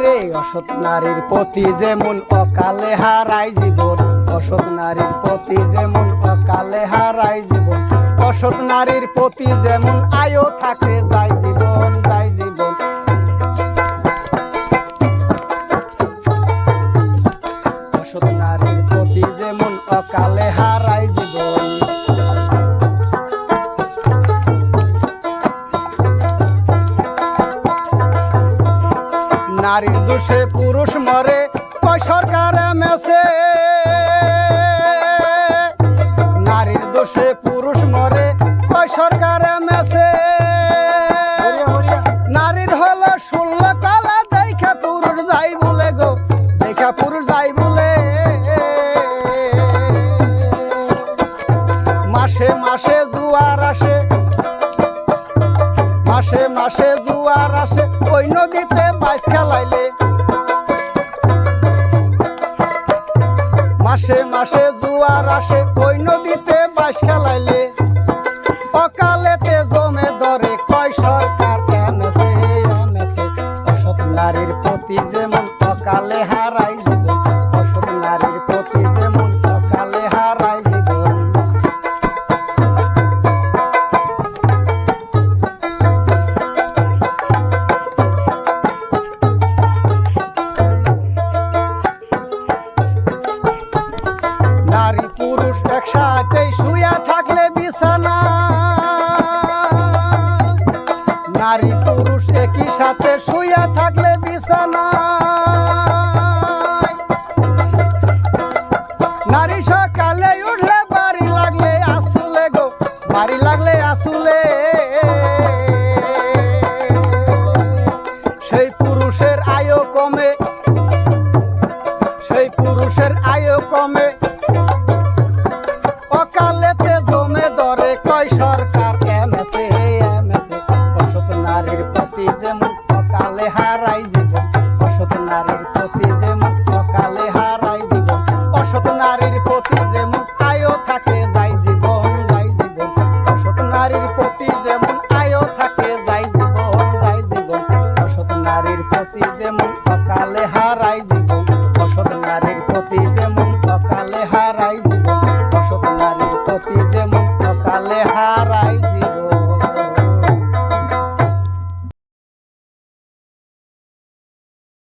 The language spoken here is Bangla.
ওরে অসৎ নারীর প্রতি যেমন অকালে হারাই জীবন, অসৎ নারীর প্রতি যেমন অকালে হারাই জীবন, অসৎ নারীর প্রতি যেমন আয়ও থাকে যায় জীবন, যায় জীবন। অসৎ নারীর প্রতি যেমন অকালে হারাই জীবন। নারীর দোষে পুরুষ মরে কয় সরকার মেসে, নারীর দোষে পুরুষ মরে কয় সরকার মেসে। নারীর হলো 16 কলা দেখা পুরুষ যাই বলে গো, দেখা পুরুষ যাই বলে। মাসে মাসে জুয়ার আসে, মাসে মাসে জুয়ার আসে ওই নদীতে বাইশ খেলাইলে। মাসে মাসে জুয়ার আসে ওই নদীতে বাইশ খেলাইলে। অকালেতে জমে ধরে কয় সরকার এমএসএ, এমএসএ। অসৎ নারীর প্রতি যেমন অকালে হারাই জীবন, অসৎ নারীর প্রতি যেমন অকালে হারাই জীবন। নারী পুরুষ একসাথে শুয়া থাকলে বিছানা, নারী পুরুষ একই সাথে শুয়া থাকলে বিছানা। নারী সকালে উঠলে বাড়ি লাগলে আসলে গো, বাড়ি লাগলে আসলে। সেই পুরুষের আয়ু কমে, সেই পুরুষের আয়ু কমে। অকালেতে জমে ধরে কয় সরকার এমএসএ, এমএসএ। অসৎ নারীর প্রতি যেমন অকালে হারাই জীবন, অসৎ নারীর প্রতি যেমন অকালে হারাই জীবন, অসৎ নারীর প্রতি যেমন আয়ও থাকে যাই জীবন, যাই জীবন। অসৎ নারীর প্রতি যেমন আয়ও থাকে যাই জীবন, যাই জীবন। অসৎ নারীর প্রতি যেমন অকালে হারাই জীবন, অসৎ নারীর প্রতি যেমন অকালে হারাই।